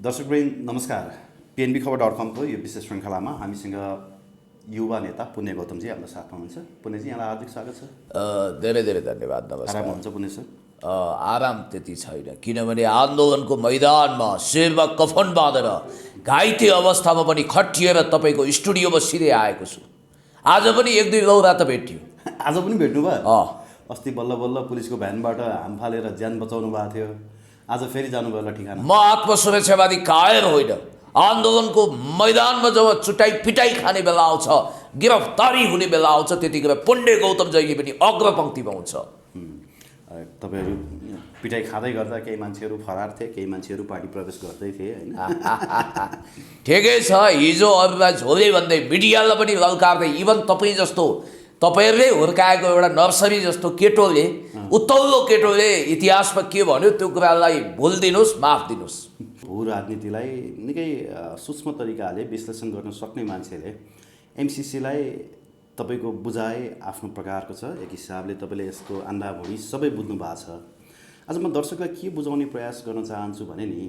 दर्शकवृन्द नमस्कार। pnbखबर.com को यो विशेष श्रृङ्खलामा हामीसँग युवा नेता पुण्य गौतमजी हाम्रो साथमा हुनुहुन्छ। पुण्यजी यहाँलाई हार्दिक स्वागत छ। धेरै धेरै धन्यवाद। नमस्कार। आराम हुन्छ पुण्य सर? आराम त्यति छैन, किनभने आन्दोलनको मैदानमा शिरमा कफन बाँधेर घाइते अवस्थामा पनि खटिएर तपाईँको स्टुडियोमा सिधै आएको छु। आज पनि एक दुई लौरा त भेटियो। आज पनि भेट्नु भयो? अस्ति बल्ल बल्ल पुलिसको भ्यानबाट हाम फालेर ज्यान बचाउनु भएको थियो, आज फेरि जानुभयो होला ठिकाना। म आत्मसुरक्षावादी कायर होइन। आन्दोलनको मैदानमा जब चुटाई पिटाई खाने बेला आउँछ, गिरफ्तारी हुने बेला आउँछ, त्यतिखेर पुण्य गौतम जहिले पनि अग्रपङ्क्तिमा हुन्छ। तपाईँहरू पिटाई खाँदै गर्दा केही मान्छेहरू फरार थिए, केही मान्छेहरू पार्टी प्रवेश गर्दै थिए होइन? ठिकै छ। हिजो अरूलाई झोले भन्दै मिडियालाई पनि लल्कार्दै, इभन तपाईँ जस्तो तपाईँहरूले हुर्काएको एउटा नर्सरी जस्तो केटोले, उत्तौलो केटोले इतिहासमा के भन्यो त्यो कुरालाई भुलिदिनुहोस्, माफ दिनुहोस्। भू राजनीतिलाई निकै सूक्ष्म तरिकाले विश्लेषण गर्न सक्ने मान्छेले एमसिसीलाई तपाईँको बुझाइ आफ्नो प्रकारको छ। एक हिसाबले तपाईँले यसको आन्धाभुँडी सबै बुझ्नु भएको छ। आज म दर्शकलाई के बुझाउने प्रयास गर्न चाहन्छु भने नि,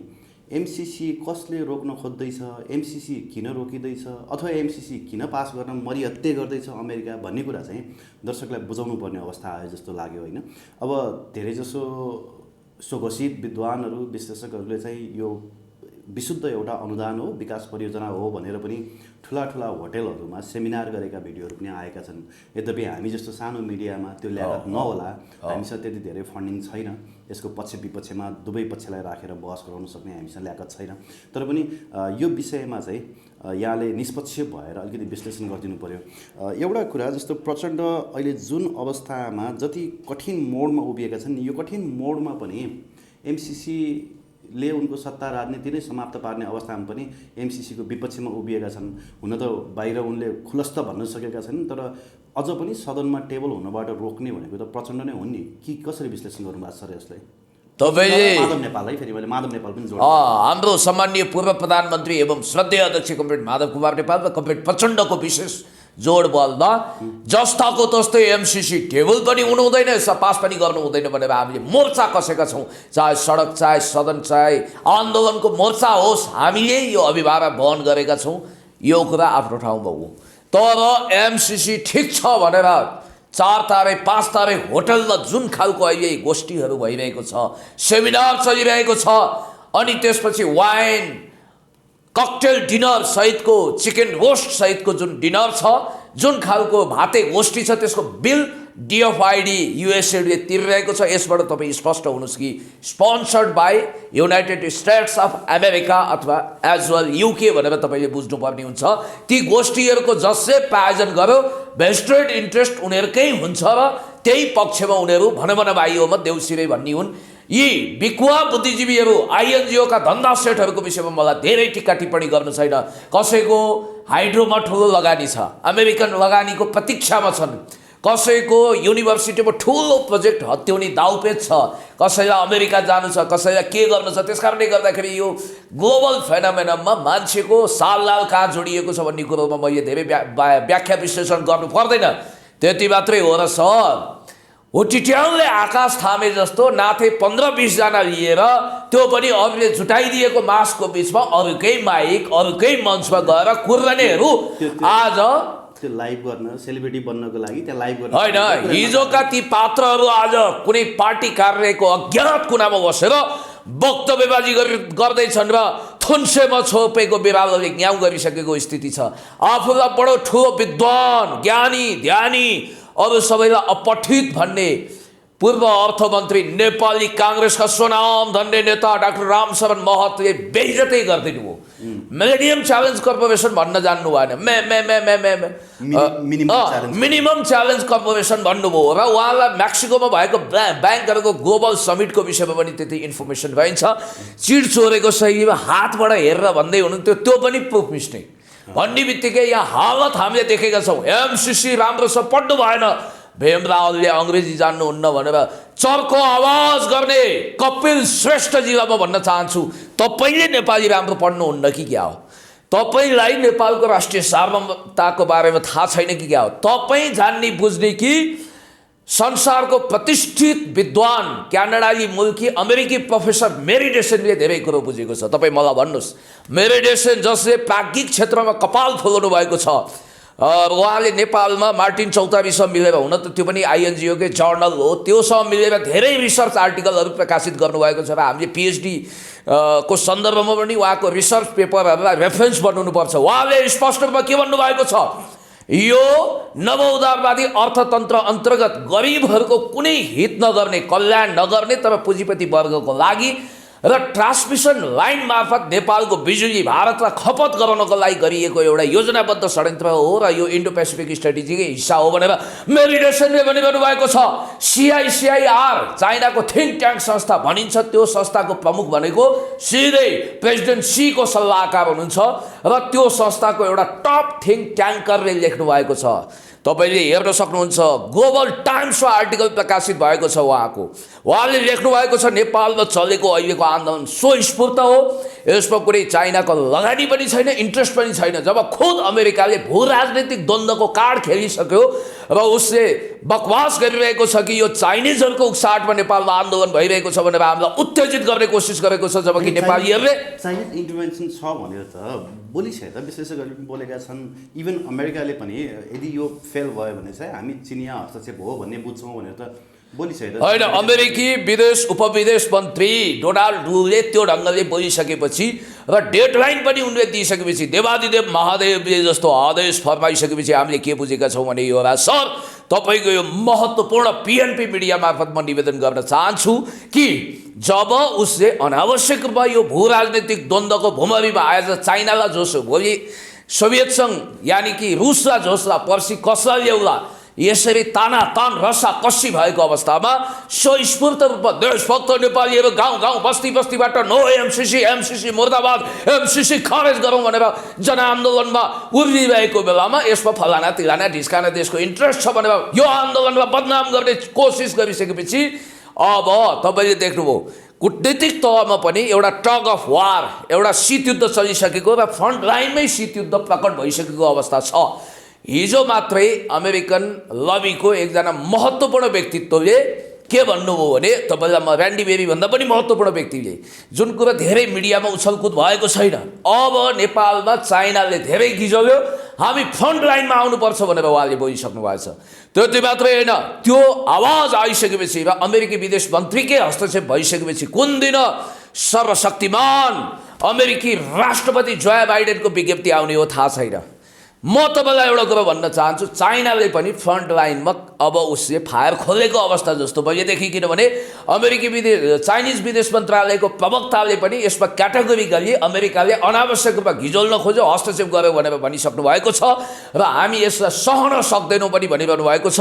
एमसिसी कसले रोक्न खोज्दैछ, एमसिसी किन रोकिँदैछ, अथवा एमसिसी किन पास गर्न मरिहत्ते गर्दैछ अमेरिका भन्ने कुरा चाहिँ दर्शकलाई बुझाउनु पर्ने अवस्था आयो जस्तो लाग्यो होइन? अब धेरैजसो स्वघोषित विद्वानहरू, विश्लेषकहरूले चाहिँ यो विशुद्ध एउटा अनुदान हो, विकास परियोजना हो भनेर पनि ठुला ठुला होटेलहरूमा सेमिनार गरेका भिडियोहरू पनि आएका छन्। यद्यपि हामी जस्तो सानो मिडियामा त्यो ल्यागत नहोला, हामीसँग त्यति धेरै फन्डिङ छैन, यसको पक्ष विपक्षमा दुवै पक्षलाई राखेर बहस गराउन सक्ने हामीसँग ल्यागत छैन। तर पनि यो विषयमा चाहिँ यहाँले निष्पक्ष भएर अलिकति विश्लेषण गरिदिनु पर्यो। एउटा कुरा जस्तो प्रचण्ड अहिले जुन अवस्थामा जति कठिन मोडमा उभिएका छन्, यो कठिन मोडमा पनि एमसिसीले उनको सत्ता राजनीति नै समाप्त पार्ने अवस्थामा पनि एमसिसीको विपक्षमा उभिएका छन्। हुन त बाहिर उनले खुलस्त भन्न सकेका छन्, तर अझ पनि सदनमा टेबल हुनबाट रोक्ने भनेको त प्रचण्ड नै हुन् नि। कि कसरी विश्लेषण गर्नुभएको छ सर यसलाई? तपाईँले माधव नेपाल है, फेरि मैले माधव नेपाल पनि जोड हाम्रो सम्माननीय पूर्व प्रधानमन्त्री एवं श्रद्धेय अध्यक्ष कमरेड माधव कुमार नेपाल र कमरेड प्रचण्डको विशेष जोड बलमा जस्ताको तस्तै एमसिसी टेबल पनि हुनु हुँदैन, पास पनि गर्नु हुँदैन भनेर हामीले मोर्चा कसेका छौँ। चाहे सडक, चाहे सदन, चाहे आन्दोलनको मोर्चा होस्, हामीले यो अभिभावक वहन गरेका छौँ। यो कुरा आफ्नो ठाउँमा हो। तर एमसिसी ठिक छ भनेर 4 तारे 5 तारे होटलमा जुन खालको अहिले गोष्ठीहरू भइरहेको छ, सेमिनार चलिरहेको छ, अनि त्यसपछि वाइन ककटेल डिनर सहितको, चिकन रोस्ट सहितको जुन डिनर छ, जुन खालको भाते गोष्ठी छ, त्यसको बिल डिएफआइडी युएसएले तिरिरहेको छ। यसबाट तपाईँ स्पष्ट हुनुहोस् कि sponsored by United states of America अथवा एज वेल युके भनेर तपाईँले बुझ्नुपर्ने हुन्छ। ती गोष्ठीहरूको जसले प्रायोजन गर्यो, भेस्टेड इन्ट्रेस्ट उनीहरूकै हुन्छ र त्यही पक्षमा उनीहरू भन भाइयोमा देउसिरे भन्ने हुन्। यी बिकुवा बुद्धिजीवीहरू, आइएनजिओका धन्दा सेटहरूको विषयमा मलाई धेरै टिक्का टिप्पणी गर्नु छैन। कसैको हाइड्रोमा ठुलो लगानी छ, अमेरिकन लगानीको प्रतीक्षामा छन्, कसैको युनिभर्सिटीमा ठुलो प्रोजेक्ट हत्याउने दाउपेच छ, कसैलाई अमेरिका जानु छ, कसैलाई के गर्नु छ। त्यस कारणले गर्दाखेरि यो ग्लोबल फेनोमेननमा मान्छेको साललाल कहाँ जोडिएको छ भन्ने कुरोमा मैले धेरै व्याख्या विश्लेषण गर्नु पर्दैन। त्यति मात्रै हो र सर, हो टिट्याउनले आकाश थामे जस्तो नाथे 15-20 जना लिएर, त्यो पनि अरूले जुटाइदिएको मासको बिचमा अरूकै माइक, अरूकै मञ्चमा गएर कुर्नेहरू आज त्यो लाइभ गर्न, सेलिब्रिटी बन्नको लागि त्यहाँ लाइभ गर्न होइन। हिजोका ती पात्रहरू आज कुनै पार्टी कार्यालयको अज्ञात कुनामा बसेर वक्तव्यबाजी गर्दैछन् र थुन्सेमा छोपेको बिरालोले न्याउ गरिसकेको स्थिति छ। आफूलाई बडो ठुलो विद्वान, ज्ञानी, ध्यानी, अरू सबैलाई अपठित भन्ने पूर्व अर्थमन्त्री नेपाली काङ्ग्रेसका स्वनाम धन्य नेता डाक्टर रामशरण महतले बेइज्जतै गरिदिनु हो। मिलेनियम च्यालेन्ज कर्पोरेसन भन्न जान्नु भएन, मिनिमम च्यालेन्ज कर्पोरेसन भन्नुभयो र उहाँलाई मेक्सिकोमा भएको ब्याङ्कहरूको ग्लोबल समिटको विषयमा पनि त्यति इन्फर्मेसन पाइन्छ। चिड चोरेको शैलीमा हातबाट हेरेर भन्दै हुनुहुन्थ्यो, त्यो पनि प्रुफ मिस्ने भन्ने बित्तिकै यहाँ हालत हामीले देखेका छौँ। एमसिसी राम्रोसँग पढ्नु भएन, भीम रावलले अङ्ग्रेजी जान्नुहुन्न भनेर चर्को आवाज गर्ने कपिल श्रेष्ठजीलाई म भन्न चाहन्छु, तपाईँले नेपाली राम्रो पढ्नुहुन्न कि क्या हो? तपाईँलाई नेपालको राष्ट्रिय सार्वभौमताको बारेमा थाहा छैन कि क्या हो? तपाईँ जान्ने बुझ्ने कि संसारको प्रतिष्ठित विद्वान क्यानाडाली मुल्की अमेरिकी प्रोफेसर मेरी डेसेनले धेरै कुरो बुझेको छ। तपाईँ मलाई भन्नुहोस्, मेरी डेसेन जसले प्राज्ञिक क्षेत्रमा कपाल फुलाउनु भएको छ, उहाँले नेपालमा मार्टिन चौतारीसँग मिलेर, हुन त त्यो पनि आइएनजिओकै जर्नल हो, त्योसँग मिलेर धेरै रिसर्च आर्टिकलहरू प्रकाशित गर्नुभएको छ र हामीले पिएचडी को सन्दर्भमा पनि उहाँको रिसर्च पेपरहरूलाई रेफरेन्स बनाउनुपर्छ। उहाँले स्पष्ट रूपमा के भन्नुभएको छ, यो नवउदारवादी अर्थतन्त्र अन्तर्गत गरिबहरूको कुनै हित नगर्ने, कल्याण नगर्ने तर पुँजीपति वर्गको लागि र ट्रान्समिसन लाइन मार्फत नेपालको बिजुली भारतलाई खपत गराउनको लागि गरिएको एउटा योजनाबद्ध षड्यन्त्र हो र यो इन्डो पेसिफिक स्ट्राटेजीकै हिस्सा हो भनेर मेरी डेसेनले भनिरहनु भएको छ। CICIR चाइनाको थिङ्क ट्याङ्क संस्था भनिन्छ, त्यो संस्थाको प्रमुख भनेको सिधै प्रेसिडेन्ट सीको सल्लाहकार हुनुहुन्छ र त्यो संस्थाको एउटा टप थिङ्क ट्याङ्करले लेख्नु भएको छ। तपाईले हेर्न सक्नुहुन्छ, ग्लोबल टाइम्समा आर्टिकल प्रकाशित भएको छ उहाँले लेख्नु भएको छ, नेपालमा चलेको अहिलेको आन्दोलन स्वस्फूर्त हो, यसमा कुनै चाइनाको लगानी पनि छैन, इन्ट्रेस्ट पनि छैन। जब खुद अमेरिकाले भू राजनीतिक द्वन्द्वको कार्ड खेलिसक्यो र उसले बकवास गरिरहेको छ कि यो चाइनिजहरूको उक्साटमा नेपालमा आन्दोलन भइरहेको छ भनेर हामीलाई उत्तेजित गर्ने कोसिस गरेको छ, जबकि नेपालीहरूले चाइनिज इन्टरभेन्सन छ भनेर त बोलिसके त विशेषज्ञहरूले पनि बोलेका छन्। इभन अमेरिकाले पनि यदि यो फेल भयो भने चाहिँ हामी चिनिया हस्तक्षेप हो भन्ने बुझ्छौँ भनेर त बोलिसके त होइन। अमेरिकी विदेश उपविदेश मन्त्री डोनाल्ड ट्रम्पले त्यो ढङ्गले बोलिसकेपछि र डेडलाइन पनि उनले दिइसकेपछि, देवादिदेव महादेवले जस्तो आदेश फर्माइसकेपछि हामीले के बुझेका छौँ भने, यो सर तपाईँको यो महत्त्वपूर्ण PNP मिडिया मार्फत म निवेदन गर्न चाहन्छु कि जब उसले अनावश्यक रूपमा यो भू राजनीतिक द्वन्द्वको भुमरीमा आएर चाइनालाई जोसो, भोलि सोभियत सङ्घ यानि कि रुसलाई जोस्ला, पर्सि कसलाई ल्याउला, यसरी तानातान रसाकसी भएको अवस्थामा स्वस्फूर्त रूपमा देशभक्त नेपालीहरू गाउँ गाउँ बस्ती बस्तीबाट नो MCC मुर्दाबाद, MCC खारेज गरौँ भनेर जनआन्दोलनमा उभिरहेको बेलामा यसमा फलाना तिलाना ढिस्काना देशको इन्ट्रेस्ट छ भनेर यो आन्दोलनमा बदनाम गर्ने कोसिस गरिसकेपछि अब तपाईँले देख्नुभयो कूटनीतिक तहमा पनि एउटा टग अफ वार, एउटा शीतयुद्ध चलिसकेको र फ्रन्ट लाइनमै शीतयुद्ध प्रकट भइसकेको अवस्था छ। हिजो मात्रै अमेरिकन लबीको एकजना महत्त्वपूर्ण व्यक्तित्वले के भन्नुभयो भने, तपाईँलाई म ऱ्यान्डी बेरी भन्दा पनि महत्त्वपूर्ण व्यक्तिले, जुन कुरा धेरै मिडियामा उछलकुद भएको छैन, अब नेपालमा चाइनाले धेरै गिजल्यो, हामी फ्रन्ट लाइनमा आउनुपर्छ भनेर उहाँले बोलिसक्नु भएको छ। त्यति मात्रै होइन, त्यो आवाज आइसकेपछि र अमेरिकी विदेश मन्त्रीकै हस्तक्षेप भइसकेपछि कुन दिन सर्वशक्तिमान अमेरिकी राष्ट्रपति जो बाइडेनको विज्ञप्ति आउने हो थाहा छैन। म तपाईँलाई एउटा कुरा भन्न चाहन्छु, चाइनाले पनि फ्रन्ट लाइनमा अब उसले फायर खोलेको अवस्था जस्तो भइदेखि, किनभने चाइनिज विदेश मन्त्रालयको प्रवक्ताले पनि यसमा क्याटेगोरिकली अमेरिकाले अनावश्यक रूपमा घिजोल्न खोज्यो, हस्तक्षेप गर्यो भनेर भनिसक्नु भएको छ र हामी यसलाई सहन सक्दैनौँ पनि भनिरहनु भएको छ।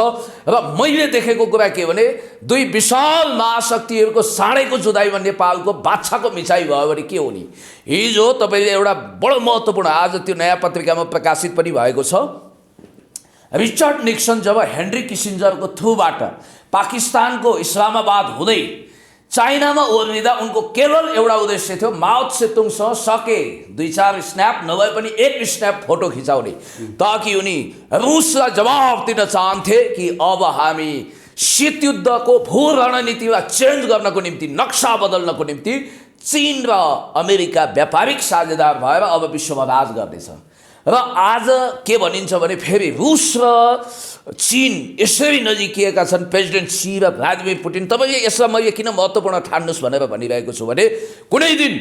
र मैले देखेको कुरा के भने, दुई विशाल महाशक्तिहरूको साँडेको जुदाईमा नेपालको बाछाको मिचाइ भयो भने के हो नि। हिजो तपाईँले एउटा बडो महत्त्वपूर्ण, आज त्यो नयाँ पत्रिकामा प्रकाशित पनि भएको छ, रिचर्ड निक्सन जब हेनरी किसिन्जरको थ्रुबाट पाकिस्तानको इस्लामाबाद हुँदै चाइनामा ओर्लिँदा उनको केवल एउटा उद्देश्य थियो, माओ त्से-तुङसँग सके 2-4 स्न्याप नभए पनि 1 स्न्याप फोटो खिचाउने, ताकि उनी रुसलाई जवाब दिन चाहन्थे कि अब हामी शीतयुद्धको भू रणनीतिलाई चेन्ज गर्नको निम्ति, नक्सा बदल्नको निम्ति चीन र अमेरिका व्यापारिक साझेदार भएर अब विश्वमा राज गर्नेछ। र आज के भनिन्छ भने फेरि रुस र चीन यसरी नजिकिएका छन्, प्रेसिडेन्ट सी र भ्लादिमिर पुटिन। तपाईँले यसलाई मैले किन महत्त्वपूर्ण ठान्नुहोस् भनेर भनिरहेको छु भने, कुनै दिन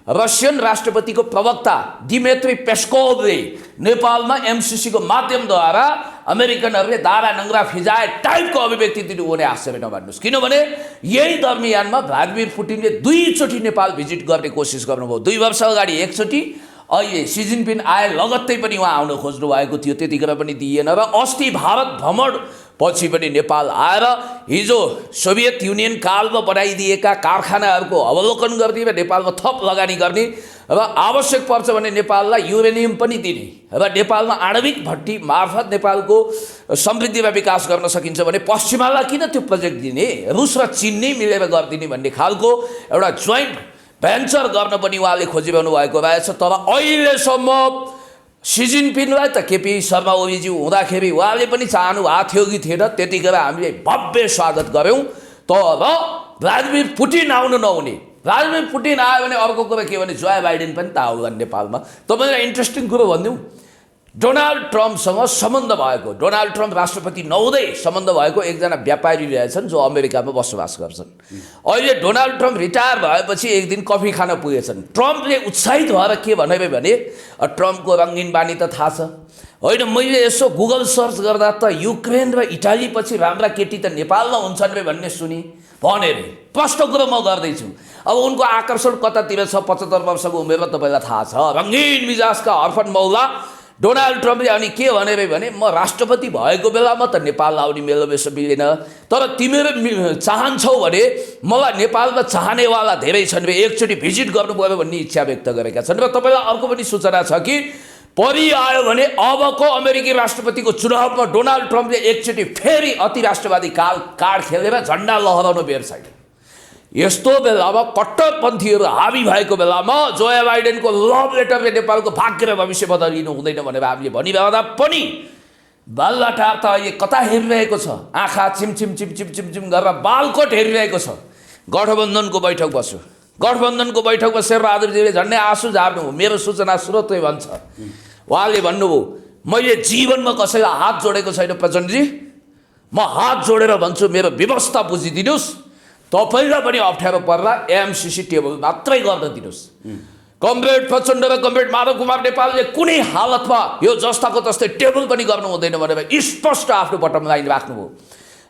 रसियन राष्ट्रपतिको प्रवक्ता दिमेत्री पेस्कोभले नेपालमा MCC को माध्यमद्वारा अमेरिकनहरूले दारा नङ्ग्रा फिजाए टाइपको अभिव्यक्ति दिनु हुने आश्चर्य नमान्नुहोस्, किनभने यही दरमियानमा भ्लादिमिर पुटिनले 2 चोटि नेपाल भिजिट गर्ने कोसिस गर्नुभयो। 2 वर्ष अगाडि 1 चोटि, अहिले सी जिनपिङ आए लगत्तै पनि उहाँ आउन खोज्नु भएको थियो, त्यतिखेर पनि दिएन। र अस्ति भारत भ्रमण पछि पनि नेपाल आएर हिजो सोभियत युनियन कालमा बनाइदिएका कारखानाहरूको अवलोकन गर्ने र नेपालमा थप लगानी गर्ने र आवश्यक पर्छ भने नेपाललाई युरेनियम पनि दिने र नेपालमा आणविक भट्टी मार्फत नेपालको समृद्धिमा विकास गर्न सकिन्छ भने पश्चिमालाई किन त्यो प्रोजेक्ट दिने, रुस र चीन नै मिलेर गरिदिने भन्ने खालको एउटा जोइन्ट भेन्चर गर्न पनि उहाँले खोजिरहनु भएको रहेछ। तर अहिलेसम्म सी जिनपिङलाई त केपी शर्मा ओलीजी हुँदाखेरि उहाँले पनि चाहनु भएको थियो कि थिएन, त्यतिखेर हामीले भव्य स्वागत गऱ्यौँ। तर भ्लादिमिर पुटिन आउनु नहुने, भ्लादिमिर पुटिन आयो भने अर्को कुरा के भने जो बाइडेन पनि त आउला नेपालमा। तपाईँलाई इन्ट्रेस्टिङ कुरो भनिदिउँ, डोनाल्ड ट्रम्पसँग सम्बन्ध भएको, डोनाल्ड ट्रम्प राष्ट्रपति नहुँदै सम्बन्ध भएको एकजना व्यापारी रहेछन् जो अमेरिकामा बसोबास गर्छन्। अहिले डोनाल्ड ट्रम्प रिटायर भएपछि एक दिन कफी खान पुगेछन्। ट्रम्पले उत्साहित भएर के भनेर भने, ट्रम्पको रङ्गीन बानी त थाहा छ होइन, मैले यसो गुगल सर्च गर्दा त युक्रेन र इटाली पछि राम्रा केटी त नेपालमा हुन्छन् रे भन्ने सुनि भने रे। प्रश्न कुरो म गर्दैछु, अब उनको आकर्षण कतातिर छ? 75 वर्षको उमेरमा तपाईँलाई थाहा छ। रङ्गीन मिजाजका हर्फन मौला डोनाल्ड ट्रम्पले अनि के भनेर भने, म राष्ट्रपति भएको बेलामा त नेपाल आउने मेलो बेसो मिलेन, तर तिमीहरू चाहन्छौ भने मलाई नेपालमा चाहनेवाला धेरै छन् रे, एकचोटि भिजिट गर्नुभयो भन्ने इच्छा व्यक्त गरेका छन्। र तपाईँलाई अर्को पनि सूचना छ कि परिआयो भने अबको अमेरिकी राष्ट्रपतिको चुनावमा डोनाल्ड ट्रम्पले एकचोटि फेरि अति राष्ट्रवादी कार्ड खेलेर झन्डा लहराउनु बेर छैन। यस्तो बेलामा कट्टरपन्थीहरू हावी भएको बेलामा जो बाइडेनको लभ लेटरले नेपालको भाग्य र भविष्य बदलिनु हुँदैन भनेर हामीले भनिरहँदा पनि बालुवाटार त अहिले कता हेरिरहेको छ? आँखा छिमछिम छिमछिम छिमछिम गरेर बालकोट हेरिरहेको छ। गठबन्धनको बैठक बस्यो, गठबन्धनको बैठकमा शेरबहादुरजीले झन्डै आँसु झार्नु। मेरो सूचना स्रोतले भन्छ, उहाँले भन्नुभयो मैले जीवनमा कसैलाई हात जोडेको छैन प्रचण्डजी, म हात जोडेर भन्छु मेरो व्यवस्था बुझिदिनुहोस्, तपाईँलाई पनि अप्ठ्यारो पर्ला एमसिसी टेबल मात्रै गर्न दिनुहोस्। कमरेड प्रचण्ड र कमरेड माधव कुमार नेपालले कुनै हालतमा यो जस्ताको तस्तै टेबल पनि गर्नु हुँदैन भनेर स्पष्ट आफ्नो बटम लाइन राख्नुभयो।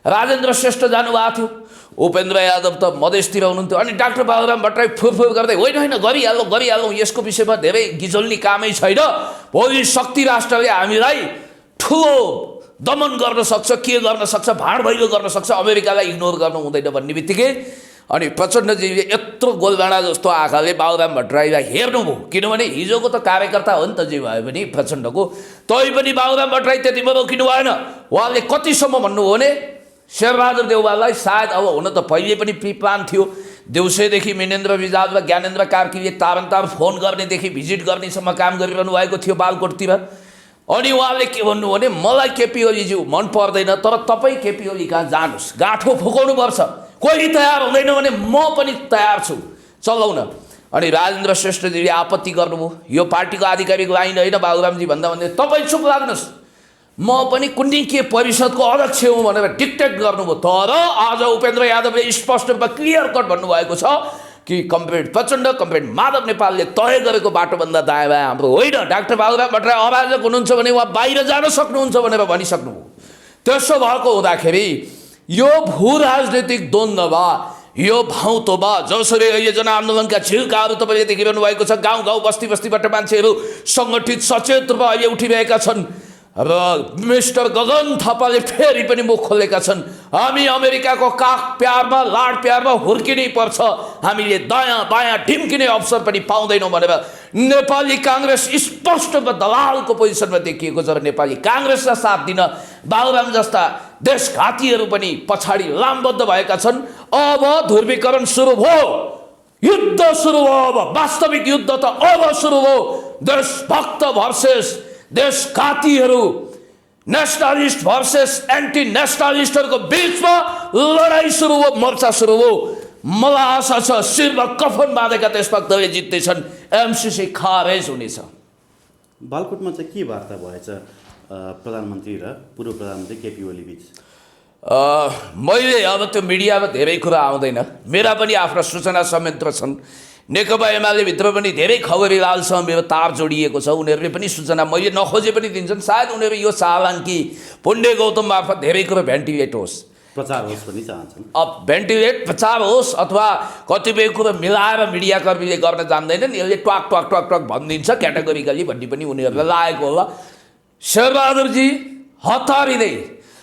राजेन्द्र श्रेष्ठ जानुभएको थियो, उपेन्द्र यादव त मधेसतिर हुनुहुन्थ्यो, अनि डाक्टर बाबुराम भट्टराई फुरफुर गर्दै होइन होइन गरिहालौँ यसको विषयमा धेरै गिजोल्ने कामै छैन, भोलि शक्ति राष्ट्रले हामीलाई ठुलो दमन गर्न सक्छ, के गर्न सक्छ, भाँडभैलो गर्न सक्छ, अमेरिकालाई इग्नोर गर्नु हुँदैन भन्ने बित्तिकै अनि प्रचण्डजीले यत्रो गोलभाँडा जस्तो आँखाले बाबुराम भट्टराईलाई हेर्नुभयो। किनभने हिजोको त कार्यकर्ता हो नि त जे भयो भने प्रचण्डको, तै पनि बाबुराम भट्टराई त्यतिमा रोकिनु भएन। उहाँले कतिसम्म भन्नुभयो भने शेरबहादुर देउवालाई सायद अब हुन त पहिले पनि प्री प्लान थियो, देउसेदेखि मिनेन्द्र रिजाल र ज्ञानेन्द्र कार्कीले तारन्तार फोन गर्नेदेखि भिजिट गर्नेसम्म काम गरिरहनु भएको थियो बालकोटतिर। अनि उहाँले के भन्नु भने मलाई केपी ओलीज्यू मन पर्दैन, तर तपाईँ केपी ओली कहाँ जानुहोस्, गाँठो फुकाउनुपर्छ, कोही तयार हुँदैन भने म पनि तयार छु, चलाउन। अनि राजेन्द्र श्रेष्ठजीले आपत्ति गर्नुभयो, यो पार्टीको आधिकारिक लाइन होइन बाबुरामजी भन्दा भन्दै तपाईँ चुप लाग्नुहोस्, म पनि कुनै के परिषदको अध्यक्ष हुँ भनेर डिक्टेट गर्नुभयो। तर आज उपेन्द्र यादवले स्पष्ट रूपमा क्लियर कट भन्नुभएको छ कि कमरेड प्रचण्ड कमरेड माधव नेपालले तय गरेको बाटोभन्दा दायाँ बायाँ हाम्रो होइन। डाक्टर बाबुराम भट्टराई अराजक हुनुहुन्छ भने उहाँ बाहिर जान सक्नुहुन्छ भनेर भनिसक्नुभयो। त्यसो भएको हुँदाखेरि यो भू राजनैतिक द्वन्द्वमा, यो भाउतोमा जसरी अहिले जनआन्दोलनका झिल्काहरू तपाईँले देखिरहनु भएको छ, गाउँ गाउँ बस्ती बस्तीबाट मान्छेहरू सङ्गठित सचेत रूपमा अहिले उठिरहेका छन् र मिस्टर गगन थापाले फेरि पनि मुख खोलेका छन्, हामी अमेरिकाको काख प्यारमा लाड प्यारमा हुर्किनै पर्छ, हामीले दायाँ बायाँ ढिम्किने अवसर पनि पाउँदैनौँ भनेर नेपाली काङ्ग्रेस स्पष्ट दलालको पोजिसनमा देखिएको छ। र नेपाली काङ्ग्रेसलाई साथ दिन बाबुराम जस्ता देशघातीहरू पनि पछाडि लामबद्ध भएका छन्। अब ध्रुवीकरण सुरु भयो, युद्ध सुरु भयो, अब वास्तविक युद्ध त अब सुरु भयो। देशभक्त भर्सेस देशघातीहरू, नेसनलिस्ट भर्सेस एन्टी नेसनलिस्टहरूको बिचमा लडाइँ सुरु हो, मोर्चा सुरु हो। मलाई आशा छ शिरमा कफन बाँधेका देशभक्तले जित्दैछन्, एमसिसी खारेज हुनेछ। बालकोटमा चाहिँ के वार्ता भएछ प्रधानमन्त्री र पूर्व प्रधानमन्त्री केपी ओली बिच? मैले अब त्यो मिडियामा धेरै कुरा आउँदैन, मेरा पनि आफ्ना सूचना संयन्त्र छन्, नेकपा एमाले भित्र पनि धेरै खबरी लालसँग मेरो तार जोडिएको छ, उनीहरूले पनि सूचना मैले नखोजे पनि दिन्छन्। सायद उनीहरू यो चाहलान् कि पुण्य गौतम मार्फत धेरै कुरो भेन्टिलेट होस्, प्रचार होस् पनि चाहन्छन्। अब भेन्टिलेट प्रचार होस् अथवा कतिपय कुरो मिलाएर मिडियाकर्मीले गर्न जान्दैनन्, यसले ट्वाक ट्वाक ट्वाक ट्वाक भनिदिन्छ क्याटेगोरिकली भन्ने पनि उनीहरूलाई लागेको होला। शेरबहादुरजी हतारिँदै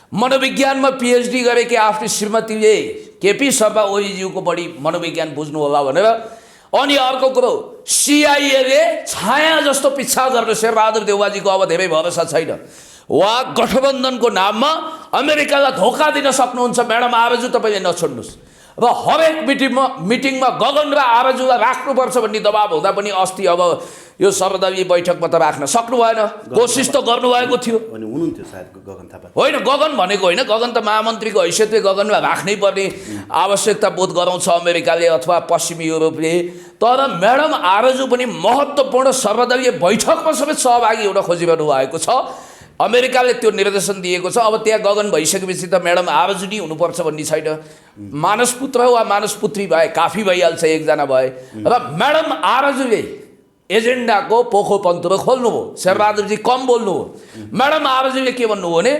मनोविज्ञानमा पिएचडी गरेकी आफ्नी श्रीमतीले केपी शर्मा ओलीज्यूको बढी मनोविज्ञान बुझ्नु होला भनेर। अनि अर्को कुरो, सिआइएले छाया जस्तो पिछा गर्न शेरबहादुर देउवाजीको अब धेरै भरोसा छैन। उहाँ गठबन्धनको नाममा अमेरिकालाई धोका दिन सक्नुहुन्छ। म्याडम आरजु तपाईँले नछोड्नुहोस्, र हरेक मिटिङमा गगन र आरजुलाई राख्नुपर्छ भन्ने दबाब हुँदा पनि अस्ति अब यो सर्वदलीय बैठकमा त राख्न सक्नु भएन। कोसिस त गर्नुभएको थियो। अनि हुनुहुन्थ्यो सायद गगन थापा। होइन, गगन भनेको होइन, गगन त महामन्त्रीको हैसियतले गगनमा राख्नै पर्ने आवश्यकता बोध गराउँछ अमेरिकाले अथवा पश्चिमी युरोपले। तर म्याडम आरजु पनि महत्त्वपूर्ण सर्वदलीय बैठकमा समेत सहभागी हुन खोजिरहनु भएको छ। अमेरिकाले त्यो निर्देशन दिएको छ। अब त्यहाँ गगन भइसकेपछि त म्याडम आरजु नै हुनुपर्छ भन्ने छैन। मानसपुत्र वा मानसपुत्री भए काफी भइहाल्छ, एकजना भए। र म्याडम आरजुले एजेन्डाको पोखो पन्तुरो खोल्नुभयो। शेरबहादुरजी कम बोल्नु हो। म्याडम आरजुले के भन्नुभयो भने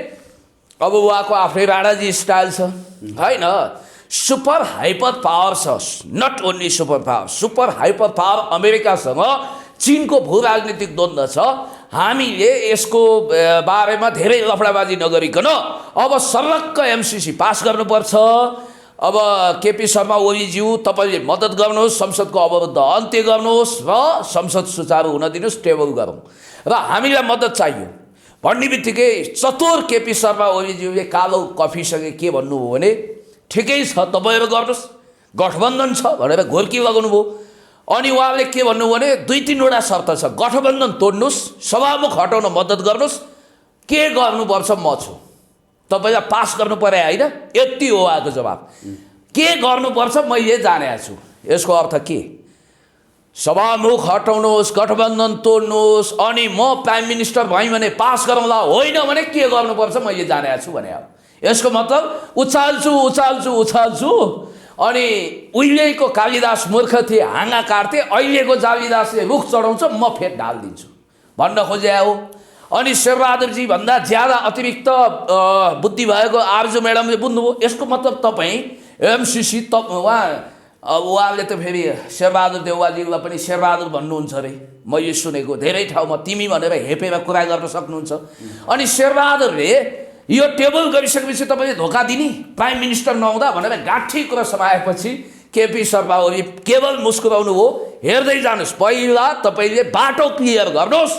अब उहाँको आफ्नै राणाजी स्टाइल छ होइन, सुपर हाइपर पावर छ, not only super power, super hyper power अमेरिकासँग चीनको भू राजनीतिक द्वन्द्व छ। हामीले यसको बारेमा धेरै लफडाबाजी नगरिकन अब सर्लक्क एमसिसी पास गर्नुपर्छ। अब केपी शर्मा ओलीज्यू तपाईँले मद्दत गर्नुहोस्, संसदको अवरुद्ध अन्त्य गर्नुहोस् र संसद सुचारू हुन दिनुहोस्, टेबल गरौँ र हामीलाई मद्दत चाहियो भन्ने बित्तिकै चतुर केपी शर्मा ओलीज्यूले कालो कफीसँग के भन्नुभयो भने ठिकै छ तपाईँहरू गर्नुहोस्, गठबन्धन छ भनेर घोर्की लगाउनु भयो। अनि उहाँले के भन्नुभयो भने 2-3वटा शर्त छ, गठबन्धन तोड्नुहोस्, सभामुख हटाउन मद्दत गर्नुहोस्, के गर्नुपर्छ म छु, तपाईँलाई पास गर्नु पर्यो होइन, यति हो उहाँको जवाब। के गर्नुपर्छ मैले जानेको छु। यसको अर्थ के? सभामुख हटाउनुहोस्, गठबन्धन तोड्नुहोस्, अनि म प्राइम मिनिस्टर भएँ भने पास गरौँला, होइन भने के गर्नुपर्छ मैले जानेको छु भने। यसको मतलब उचाल्छु उचाल्छु उचाल्छु। अनि उहिलेको कालिदास मूर्ख थिए, हाँगा काट्थे, अहिलेको कालिदासले रुख चढाउँछ, म फेद ढालिदिन्छु भन्न खोजे हो। अनि शेरबहादुरजी भन्दा ज्यादा अतिरिक्त बुद्धि भएको आरजु म्याडमले बुझ्नुभयो। यसको मतलब तपाईँ एमसिसी उहाँले त फेरि शेरबहादुर देउवाजीलाई पनि शेरबहादुर भन्नुहुन्छ अरे, मैले सुनेको धेरै ठाउँमा तिमी भनेर हेपेर कुरा गर्न सक्नुहुन्छ। अनि शेरबहादुरले यो टेबल गरिसकेपछि तपाईँले धोका दिने, प्राइम मिनिस्टर नहुँदा भनेर गाठी कुरा समाएपछि केपी शर्मा ओली केवल मुस्कुराउनु हो। हेर्दै जानुहोस्, पहिला तपाईँले बाटो क्लियर गर्नुहोस्,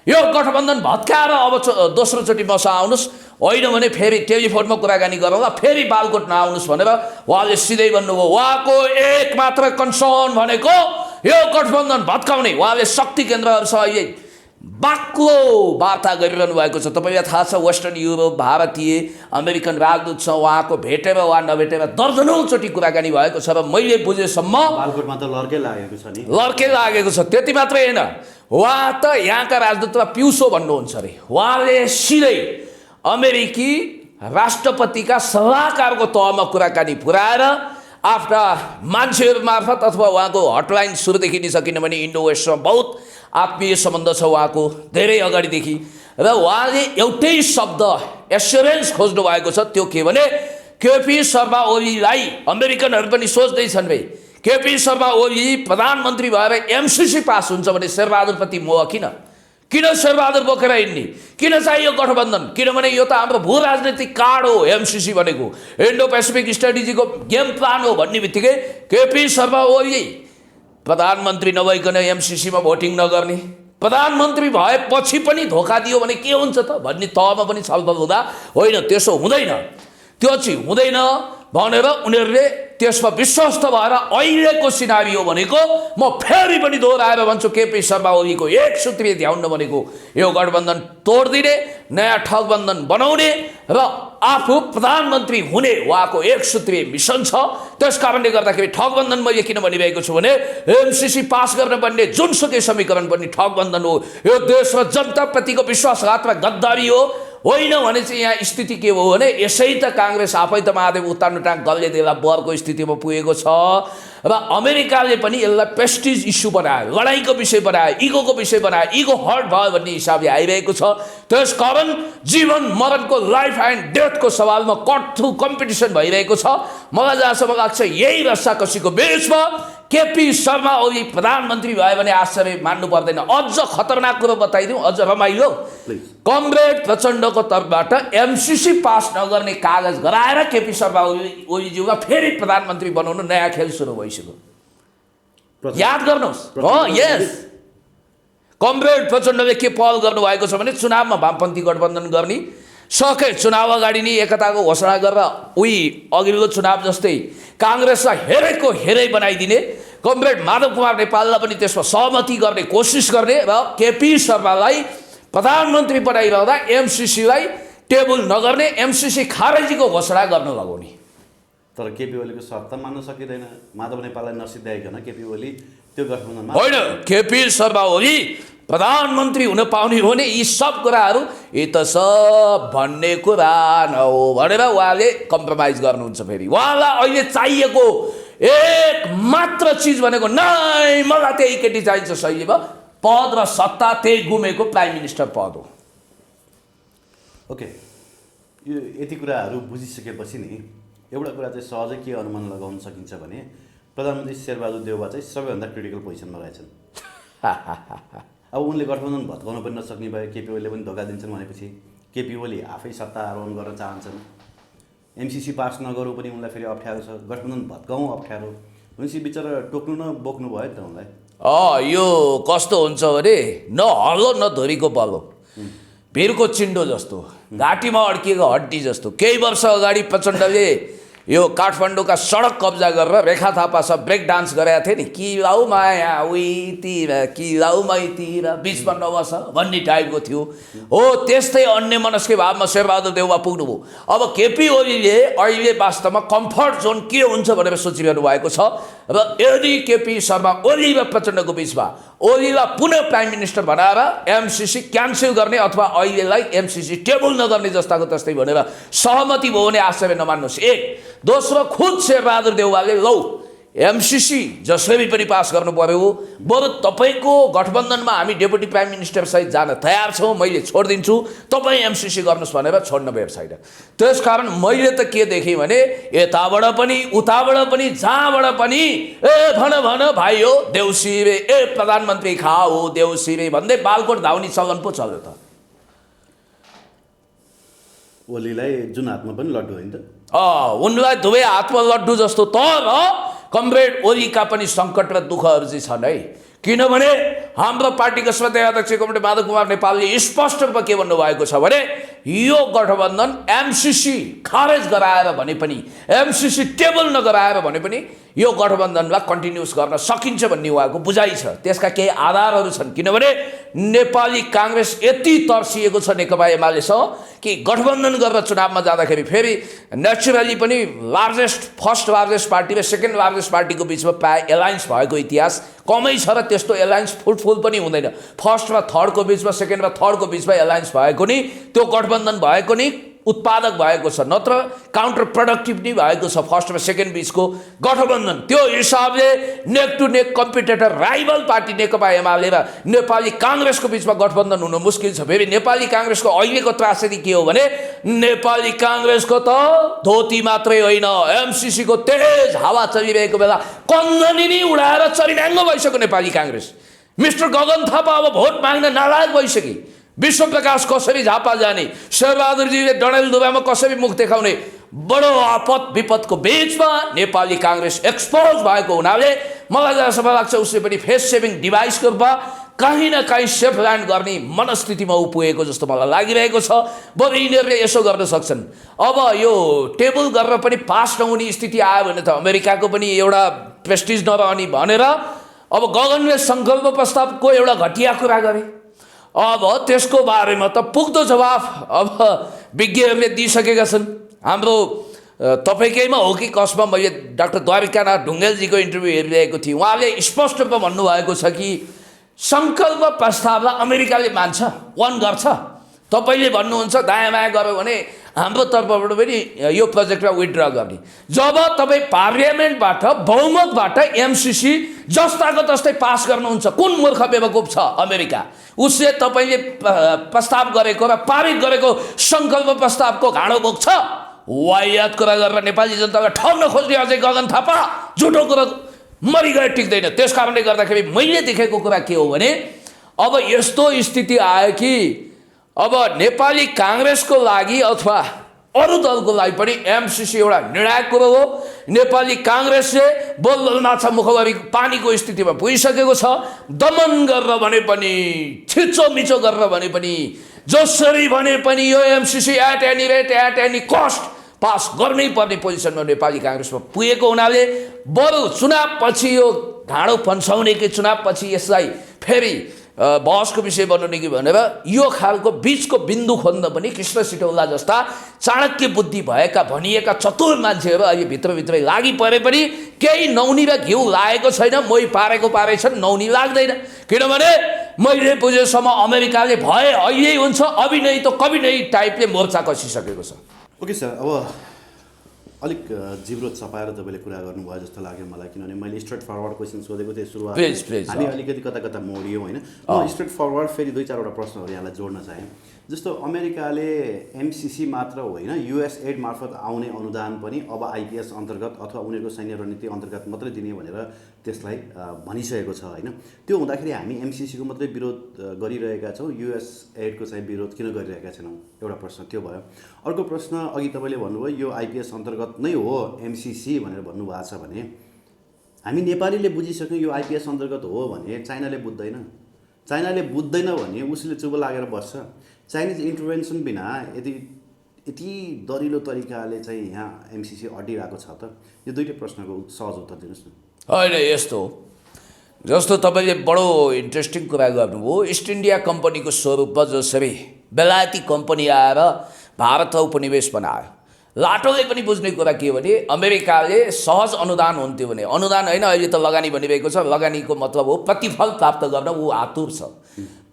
यो गठबन्धन भत्काएर अब दोस्रोचोटि मसँग आउनुहोस्, होइन भने फेरि टेलिफोनमा कुराकानी गरौँला, फेरि बालकोट नआउनुहोस् भनेर उहाँले सिधै भन्नुभयो। उहाँको एक मात्र कन्सर्न भनेको यो गठबन्धन भत्काउने। उहाँले शक्ति केन्द्रहरूसँग अहिले बाक्लो वार्ता गरिरहनु भएको छ। तपाईँलाई थाहा छ वेस्टर्न युरोप, भारतीय अमेरिकन राजदूतसँग उहाँको भेटेर वा नभेटेर दर्जनौँचोटि कुराकानी भएको छ। र मैले बुझेसम्म बालकोटमा त लड्कै लागेको छ नि, लड्कै लागेको छ। त्यति मात्रै होइन, उहाँ त यहाँका राजदूतलाई पिउसो भन्नुहुन्छ अरे। उहाँले सिधै अमेरिकी राष्ट्रपतिका सल्लाहकारको तहमा कुराकानी पुऱ्याएर आफ्ना मान्छेहरू मार्फत अथवा उहाँको हटलाइन सुरुदेखि नै छ, किनभने इन्डो वेस्टसँग बहुत आत्मीय सम्बन्ध छ उहाँको धेरै अगाडिदेखि। र उहाँले एउटै शब्द एस्योरेन्स खोज्नु भएको छ, त्यो के भने केपी शर्मा ओलीलाई अमेरिकनहरू पनि सोच्दैछन् भाइ, केपी शर्मा ओली प्रधानमन्त्री भएर एमसिसी पास हुन्छ भने शेरबहादुरप्रति मोह किन शेरबहादुर बोकेर हिँड्ने, किन चाहियो गठबन्धन? किनभने यो त हाम्रो भू राजनीतिक कार्ड हो। एमसिसी भनेको इन्डो पेसिफिक स्ट्राटेजीको गेम प्लान हो भन्ने बित्तिकै केपी शर्मा ओली प्रधानमन्त्री नभइकन एमसिसीमा भोटिङ नगर्ने, प्रधानमन्त्री भएपछि पनि धोका दियो भने के हुन्छ त भन्ने तहमा पनि छलफल हुँदा होइन त्यसो हुँदैन, त्यो चाहिँ हुँदैन भनेर उनीहरूले त्यसमा विश्वस्त भएर अहिलेको सिनारियो भनेको म फेरि पनि दोहोऱ्याएर भन्छु, केपी शर्मा ओलीको एक सूत्रीय ध्यान भनेको यो गठबन्धन तोड्दिने, नयाँ ठगबन्धन बनाउने र आफू प्रधानमन्त्री हुने उहाँको एक सूत्रीय मिसन छ। त्यस कारणले गर्दाखेरि ठगबन्धन मैले किन भनिरहेको छु भने एमसिसी पास गर्न पर्ने जुनसुकै समीकरण पनि ठगबन्धन हो। यो देश र जनताप्रतिको विश्वासघात र गद्दारी हो। होइन भने चाहिँ यहाँ स्थिति के हो भने यसै त काङ्ग्रेस आफै त महादेव उत्तानो टाङ गल्ले देला बरको स्थितिमा पुगेको छ र अमेरिकाले पनि यसलाई प्रेस्टिज इस्यु बनायो, लडाइँको विषय बनायो, इगोको विषय बनायो, इगो हर्ट भयो भन्ने हिसाबले आइरहेको छ। त्यसकारण जीवन मरणको लाइफ एन्ड डेथको सवालमा कठोर कम्पिटिसन भइरहेको छ। मलाई जहाँसम्म लाग्छ यही रस्साकसीको बिचमा केपी शर्मा ओली प्रधानमन्त्री भयो भने आश्चर्य मान्नु पर्दैन। अझ खतरनाक कुरो बताइदिउँ, अझ रमाइलो, कमरेड प्रचण्डको तर्फबाट एमसिसी पास नगर्ने कागज गराएर केपी शर्मा ओलीज्यूलाई फेरि प्रधानमन्त्री बनाउनु नयाँ खेल सुरु भइसक्यो। याद गर्नुहोस्, हो यस, कमरेड प्रचण्डले के पहल गर्नुभएको छ भने चुनावमा वामपन्थी गठबन्धन गर्ने, सके चुनाव अगाडि नै एकताको घोषणा गरेर उही अघिल्लो चुनाव जस्तै काङ्ग्रेसलाई हेरेको हेरै बनाइदिने, कमरेड माधव कुमार नेपाललाई पनि त्यसमा सहमति गर्ने कोसिस गर्ने र केपी शर्मालाई प्रधानमन्त्री बनाइरहँदा एमसिसीलाई टेबल नगर्ने, एमसिसी खारेजीको घोषणा गर्न लगाउने। तर केपी ओलीको शर्त मान्न सकिँदैन। माधव नेपाललाई नसिद्ध्याइकन केपी ओली त्यो गठबन्धनमा होइन, केपी शर्मा ओली प्रधानमन्त्री हुन पाउने हो भने यी सब कुराहरू यी त सब भन्ने कुरा नहो भनेर उहाँले कम्प्रोमाइज गर्नुहुन्छ। फेरि उहाँलाई अहिले चाहिएको एक मात्र चिज भनेको नै मलाई त्यही केटी चाहिन्छ शैली भयो, पद र सत्ता, त्यही गुमेको प्राइम मिनिस्टर पद हो। ओके, यो यति कुराहरू बुझिसकेपछि नि एउटा कुरा चाहिँ सहजै के अनुमान लगाउन सकिन्छ भने प्रधानमन्त्री शेरबहादुर देउवा चाहिँ सबैभन्दा क्रिटिकल पोजिसनमा रहेछन्। अब उनले गठबन्धन भत्काउन पनि नसक्ने भयो, केपी ओलीले पनि धोका दिन्छन् भनेपछि केपी ओली आफै सत्ता आरोहण गर्न चाहन्छन्। एमसिसी पास नगरौँ पनि उनलाई फेरि अप्ठ्यारो छ, गठबन्धन भत्काउँ अप्ठ्यारो, भनेपछि बिचरा टोक्नु न बोक्नु भयो त उनलाई। यो कस्तो हुन्छ भने न हलो न धोरीको बलो, भिरको चिन्डो जस्तो, घाँटीमा अड्किएको हड्डी जस्तो। केही वर्ष अगाडि प्रचण्डले यो काठमाडौँका सडक कब्जा गरेर रेखा थापासँग ब्रेक डान्स गरेका थिए नि, कि लाउ माया उहीतिर कि लाउ मैतिर बिचमा नबस भन्ने टाइपको थियो। हो त्यस्तै अन्य मनस्कै भावमा शेरबहादुर देउवा पुग्नुभयो। अब केपी ओलीले अहिले वास्तवमा कम्फर्ट जोन के हुन्छ भनेर सोचिरहनु भएको छ र यदि केपी शर्मा ओली र प्रचण्डको बिचमा ओलीलाई पुनः प्राइम मिनिस्टर बनाएर एमसिसी क्यान्सल गर्ने अथवा अहिलेलाई एमसिसी टेबल नगर्ने जस्ताको तस्तै भनेर सहमति भयो भने आश्चर्य नमान्नुहोस्। एक, दोस्रो, खुद शेरबहादुर देउवाले लौ एमसिसी जसरी पनि पास गर्नु पर्यो, बरु तपाईँको गठबन्धनमा हामी डेपुटी प्राइम मिनिस्टर सहित जान तयार छौँ, मैले छोडिदिन्छु, तपाईँ एमसिसी गर्नुहोस् भनेर छोड्न वेबसाइट। त्यसकारण मैले त के देखेँ भने यताबाट पनि उताबाट पनि जहाँबाट पनि भन भाइ हो देउसिरे, प्रधानमन्त्री खाओ देउसिरे भन्दै बालकोट धाउने चलन पो चल्यो त। ओलीलाई जुन हातमा पनि लड्डु होइन त, उनलाई दुवै हातमा लड्डु जस्तो। तर कमरेड ओलीका पनि सङ्कट र दुःखहरू चाहिँ छन् है, किनभने हाम्रो पार्टीको श्रद्धेय अध्यक्ष कमरेड माधव कुमार नेपालले स्पष्ट रूपमा के भन्नुभएको छ भने यो गठबन्धन एमसिसी खारेज गराएर भने पनि, एमसिसी टेबल नगराएर भने पनि यो गठबन्धनलाई कन्टिन्युस गर्न सकिन्छ भन्ने उहाँको बुझाइ छ। त्यसका केही आधारहरू छन्, किनभने नेपाली काङ्ग्रेस यति तर्सिएको छ नेकपा एमालेसँग कि गठबन्धन गरेर चुनावमा जाँदाखेरि फेरि नेचुरली पनि फर्स्ट लार्जेस्ट पार्टी र सेकेन्ड लार्जेस्ट पार्टीको बिचमा प्रायः एलायन्स भएको इतिहास कमै छ र त्यस्तो एलायन्स फ्रुटफुल पनि हुँदैन। फर्स्ट र थर्डको बिचमा, सेकेन्ड र थर्डको बिचमा एलायन्स भएको नि त्यो गठबन्धन भएको नि उत्पादक भएको छ, नत्र काउन्टर प्रोडक्टिभ नै भएको छ फर्स्ट र सेकेन्ड बिचको गठबन्धन। त्यो हिसाबले neck to neck competitor rival party Nekapa UML र नेपाली काङ्ग्रेसको बिचमा गठबन्धन हुनु मुस्किल छ। फेरि नेपाली काङ्ग्रेसको अहिलेको त्रासदी के हो भने नेपाली काङ्ग्रेसको त धोती मात्रै होइन, एमसिसीको तेज हावा चलिरहेको बेला कन्दनी नै उडाएर चरिनाङ्ग भइसक्यो नेपाली काङ्ग्रेस। मिस्टर गगन थापा अब भोट माग्न नालायक भइसके, विश्वप्रकाश कसरी झापा जाने, शेरबहादुरजीले डडेलधुरामा कसरी मुख देखाउने, बडो आपद विपदको बिचमा नेपाली काङ्ग्रेस एक्सपोज भएको हुनाले मलाई जहाँसम्म लाग्छ उसले पनि फेस सेभिङ डिभाइसको रूपमा कहीँ न कहीँ सेफ ल्यान्ड गर्ने मनस्थितिमा पुगेको जस्तो मलाई लागिरहेको छ। बरु यिनीहरूले यसो गर्न सक्छन्, अब यो टेबल गरेर पनि पास नहुने स्थिति आयो भने त अमेरिकाको पनि एउटा प्रेस्टिज नरहने भनेर अब गगनले सङ्कल्प प्रस्तावको एउटा घटिया कुरा गरे। अब त्यसको बारेमा त पुग्दो जवाफ अब विज्ञहरूले दिइसकेका छन्। हाम्रो तपाईँकैमा हो कि कसमा मैले डाक्टर द्वारिकानाथ ढुङ्गेलजीको इन्टरभ्यू हेरिरहेको थिएँ, उहाँले स्पष्ट रूपमा भन्नुभएको छ कि सङ्कल्प प्रस्तावलाई अमेरिकाले मान्छ, वान गर्छ। तपाईँले भन्नुहुन्छ दायाँ बायाँ गऱ्यो भने हाम्रो तर्फबाट पनि यो प्रोजेक्टलाई विथड्र गर्ने। जब तपाईँ पार्लियामेन्टबाट बहुमतबाट एमसिसी जस्ताको तस्तै पास गर्नुहुन्छ, कुन मूर्ख बेवकुफ छ अमेरिका, उसले तपाईँले प्रस्ताव गरेको र पारित गरेको सङ्कल्प प्रस्तावको घाँडो बोक्छ। वाहियात कुरा गरेर नेपाली जनतालाई ठग्न खोज्ने अझै गगन थापा झुटो कुरा मरिगए टिक्दैन। त्यस कारणले गर्दाखेरि मैले देखेको कुरा के हो भने अब यस्तो स्थिति आयो कि अब नेपाली काङ्ग्रेसको लागि अथवा अरू दलको लागि पनि एमसिसी एउटा निर्णायक कुरो हो। नेपाली काङ्ग्रेसले बोल माछा मुखभरि पानीको स्थितिमा पुगिसकेको छ। दमन गरेर भने पनि, छिचोमिचो गरेर भने पनि जसरी भने पनि यो MCC at any rate at any cost pass गर्नै पर्ने पोजिसनमा नेपाली काङ्ग्रेसमा पुगेको हुनाले बरु चुनावपछि यो ढाँडो फन्साउने कि चुनावपछि यसलाई फेरि बहसको विषय बनाउने कि भनेर यो खालको बीचको बिन्दु खोज्न पनि कृष्ण सिटौला जस्ता चाणक्य बुद्धि भएका भनिएका चतुर मान्छेहरू अहिले भित्रभित्रै लागि परे पनि केही नौनी र घिउ लागेको छैन। मोही पारेको पारेछन्, नौनी लाग्दैन। किनभने मैले बुझेसम्म अमेरिकाले भए अहिले हुन्छ, अभिनय त कवि नै टाइपले मोर्चा कसिसकेको छ। ओके सर, अब अलिक जिब्रो चपाएर तपाईँले कुरा गर्नुभयो जस्तो लाग्यो मलाई, किनभने मैले स्ट्रेट फरवर्ड क्वेसन सोधेको थिएँ सुरुवात, हामी अलिकति कता कता मोडियौँ होइन। म स्ट्रेट फरवर्ड फेरि 2-4वटा प्रश्नहरू यहाँलाई जोड्न चाहेँ। जस्तो अमेरिकाले एमसिसी मात्र होइन, युएसएड मार्फत आउने अनुदान पनि अब आइपिएस अन्तर्गत अथवा उनीहरूको सैन्य रणनीति अन्तर्गत मात्रै दिने भनेर त्यसलाई भनिसकेको छ होइन। त्यो हुँदाखेरि हामी एमसिसीको मात्रै विरोध गरिरहेका छौँ, युएसएडको चाहिँ विरोध किन गरिरहेका छैनौँ? एउटा प्रश्न त्यो भयो। अर्को प्रश्न, अघि तपाईँले भन्नुभयो यो आइपिएस अन्तर्गत नै हो एमसिसी भनेर भन्नुभएको छ भने हामी नेपालीले बुझिसक्यौँ यो आइपिएस अन्तर्गत हो भने चाइनाले बुझ्दैन। चाइनाले बुझ्दैन भने उसले चुप लागेर बस्छ। चाइनिज इन्टरभेन्सन बिना यति दरिलो तरिकाले चाहिँ यहाँ एमसिसी अडिरहेको छ त? यो दुईटै प्रश्नको सहज उत्तर दिनुहोस् न। होइन, यस्तो जस्तो तपाईँले बडो इन्ट्रेस्टिङ कुरा गर्नुभयो। इस्ट इन्डिया कम्पनीको स्वरूपमा जसरी बेलायती कम्पनी आएर भारतमा उपनिवेश बनायो, लाटोले पनि बुझ्ने कुरा के हो भने अमेरिकाले सहज अनुदान हुन्थ्यो भने, अनुदान होइन अहिले त लगानी भनिरहेको छ, लगानीको मतलब हो प्रतिफल प्राप्त गर्न ऊ आतुर छ।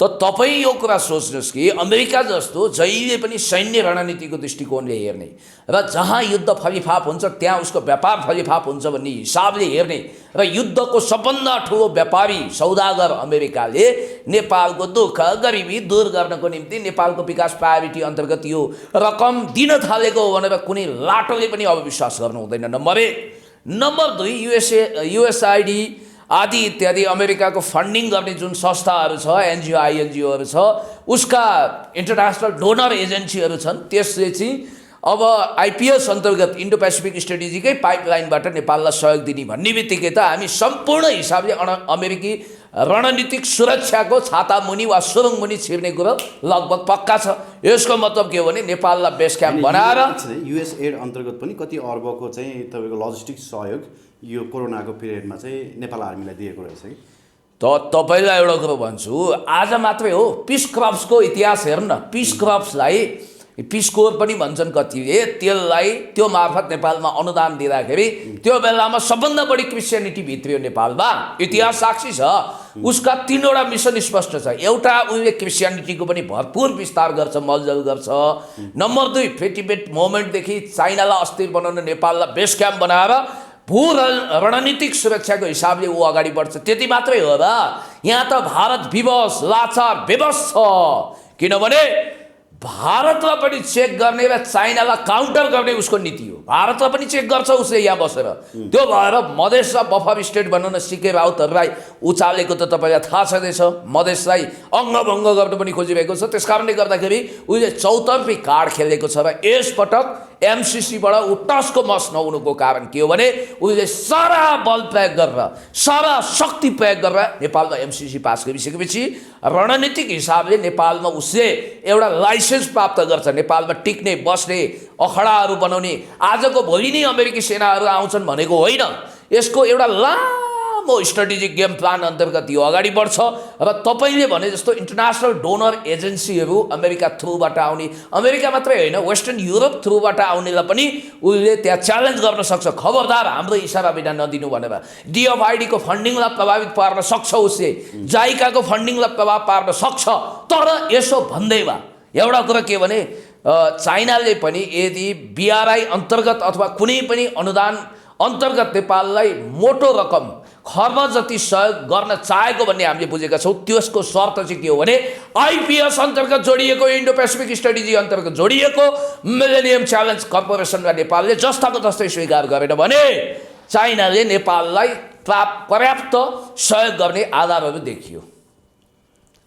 त तपाईँ यो कुरा सोच्नुहोस् कि अमेरिका जस्तो जहिले पनि सैन्य रणनीतिको दृष्टिकोणले हेर्ने र जहाँ युद्ध फलिफाप हुन्छ त्यहाँ उसको व्यापार फलिफाप हुन्छ भन्ने हिसाबले हेर्ने र युद्धको सबभन्दा ठुलो व्यापारी सौदागर अमेरिकाले नेपालको दुःख गरिबी दूर गर्नको निम्ति नेपालको विकास प्रायोरिटी अन्तर्गत यो रकम दिन थालेको हो भनेर कुनै लाटोले पनि अब विश्वास गर्नु हुँदैन, नम्बर 1। नम्बर 2, युएसआइडी आदि इत्यादि अमेरिकाको फन्डिङ गर्ने जुन संस्थाहरू छ, एनजिओ आइएनजिओहरू छ, उसका इन्टरनेसनल डोनर एजेन्सीहरू छन्, त्यसले चाहिँ अब आइपिएस अन्तर्गत इन्डो पेसिफिक स्ट्रेटेजीकै पाइपलाइनबाट नेपाललाई सहयोग दिने भन्ने बित्तिकै त हामी सम्पूर्ण हिसाबले अमेरिकी रणनीतिक सुरक्षाको छाता मुनि वा सुरुङ मुनि छिर्ने कुरो लगभग पक्का छ। यसको मतलब के हो भने नेपाललाई बेस क्याम्प बनाएर युएसएड अन्तर्गत पनि कति अर्बको चाहिँ तपाईँको लजिस्टिक सहयोग यो कोरोनाको पिरियडमा चाहिँ नेपाल आर्मीलाई दिएको रहेछ कि? तपाईँलाई एउटा कुरो भन्छु, आज मात्रै हो, पिस क्रप्सको इतिहास हेर्नु न। पिस क्रप्सलाई पिस कोर पनि भन्छन् कतिले, त्यसलाई त्यो मार्फत नेपालमा अनुदान दिँदाखेरि त्यो बेलामा सबभन्दा बढी क्रिस्चियनिटी भित्रियो नेपालमा, इतिहास साक्षी छ। उसका 3वटा मिसन स्पष्ट छ। एउटा, उनले क्रिस्चियनिटीको पनि भरपुर विस्तार गर्छ, मलजल गर्छ। नम्बर 2, फ्री टिबेट मोभमेन्टदेखि चाइनालाई अस्थिर बनाउन नेपाललाई बेस क्याम्प बनाएर भू रणनीतिक सुरक्षाको हिसाबले ऊ अगाडि बढ्छ। त्यति मात्रै हो र? यहाँ त भारत विवश, लाचार, बेबस छ। किनभने भारतलाई पनि चेक गर्ने र चाइनालाई काउन्टर गर्ने उसको नीति हो। भारतलाई पनि चेक गर्छ उसले यहाँ बसेर। त्यो भएर मधेस र बफर स्टेट बनाउन सिके राउतहरूलाई उचालेको त तपाईँलाई थाहा छँदैछ। मधेसलाई अङ्गभङ्ग गर्न पनि खोजिरहेको छ। त्यस कारणले गर्दाखेरि उसले चौतर्फी कार्ड खेलेको छ र यसपटक एमसिसीबाट ऊ टसको मस नहुनुको कारण के हो भने उसले सारा बल प्रयोग गरेर, सारा शक्ति प्रयोग गरेर नेपालमा एमसिसी पास गरिसकेपछि रणनीतिक हिसाबले नेपालमा उसले एउटा लाइसेन्स प्राप्त गर्छ, नेपालमा टिक्ने, बस्ने, अखडाहरू बनाउने। आजको भोलि नै अमेरिकी सेनाहरू आउँछन् भनेको होइन। यसको एउटा लामो स्ट्रेटेजिक गेम प्लान अन्तर्गत यो अगाडि बढ्छ र तपाईँले भने जस्तो इन्टरनेसनल डोनर एजेन्सीहरू अमेरिका थ्रुबाट आउने, अमेरिका मात्रै होइन वेस्टर्न युरोप थ्रुबाट आउनेलाई पनि उसले त्यहाँ च्यालेन्ज गर्न सक्छ, खबरदार हाम्रो इसारा बिना नदिनु भनेर। डिएफआइडीको फन्डिङलाई प्रभावित पार्न सक्छ उसले, जाइकाको फन्डिङलाई प्रभाव पार्न सक्छ। तर यसो भन्दैमा एउटा कुरा के भने चाइनाले पनि यदि बिआरआई अन्तर्गत अथवा कुनै पनि अनुदान अन्तर्गत नेपाललाई मोटो रकम खर्ब जति सहयोग गर्न चाहेको भन्ने हामीले बुझेका छौँ। त्यसको शर्त चाहिँ के हो भने आइपिएस अन्तर्गत जोडिएको, इन्डो पेसिफिक स्ट्रेटेजी अन्तर्गत जोडिएको मिलेनियम च्यालेन्ज कर्पोरेसनलाई नेपालले जस्ताको जस्तै स्वीकार गरेन भने चाइनाले नेपाललाई पर्याप्त सहयोग गर्ने आधारहरू देखियो।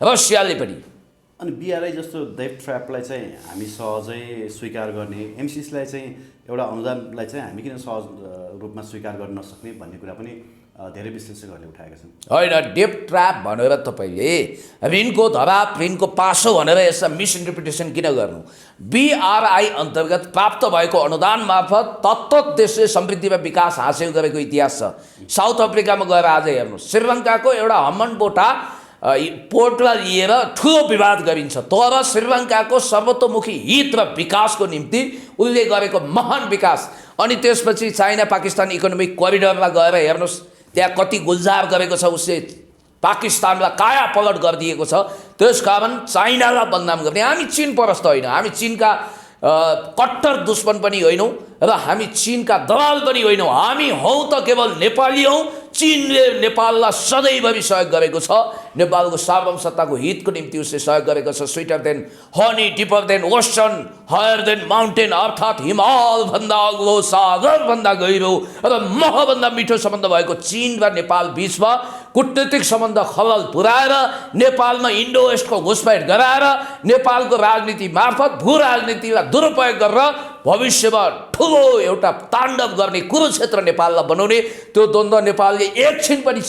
रसियाले पनि अनि बिआरआई जस्तो डेट ट्र्यापलाई चाहिँ हामी सहजै स्वीकार गर्ने, एमसिसीलाई चाहिँ एउटा अनुदानलाई चाहिँ हामी किन सहज रूपमा स्वीकार गर्न नसक्ने भन्ने कुरा पनि धेरै विश्लेषकहरूले उठाएका छन्। होइन, डेप ट्र्याप भनेर तपाईँले ऋणको धराप, ऋणको पासो भनेर यसलाई मिसइन्टरप्रिटेसन किन गर्नु? BRI अन्तर्गत प्राप्त भएको अनुदान मार्फत तत्त देशले समृद्धि र विकास हासिल गरेको इतिहास छ। साउथ अफ्रिकामा गएर आज हेर्नुहोस्, श्रीलङ्काको एउटा हम्मनटोटा पोर्टलाई लिएर ठुलो विवाद गरिन्छ, तर श्रीलङ्काको सर्वतोमुखी हित र विकासको निम्ति उसले गरेको महान विकास। अनि त्यसपछि चाइना पाकिस्तान इकोनोमिक कोरिडोरमा गएर हेर्नुहोस्, त्यहाँ कति गुल्जार गरेको छ उसले, पाकिस्तानलाई काया पलट गरिदिएको छ। त्यसकारण चाइनालाई बदनाम गर्ने, हामी चीन परस्त होइन, हामी चीनका कट्टर दुश्मन पनि होइनौँ र हामी चीनका दलाल पनि होइनौँ, हामी हौँ त केवल नेपाली हौँ। चीनले नेपाललाई सधैँभरि सहयोग गरेको छ, नेपालको सार्वभौमसत्ताको हितको निम्ति उसले सहयोग गरेको छ। Sweeter than honey, deeper than ocean, higher than mountain, अर्थात् हिमालभन्दा अग्लो, सागरभन्दा गहिरो र महभन्दा मिठो सम्बन्ध भएको चीन र नेपाल बिचमा कूटनीतिक सम्बन्ध खलल पुर्याएर नेपालमा इन्डो वेस्टको घुसपैठ गराएर नेपालको राजनीति मार्फत भू राजनीतिलाई दुरुपयोग गरेर भविष्यमा ठुलो एउटा ताण्डव गर्ने कुरुक्षेत्र नेपाललाई बनाउने, त्यो द्वन्द्व नेपालले एकछिन पनि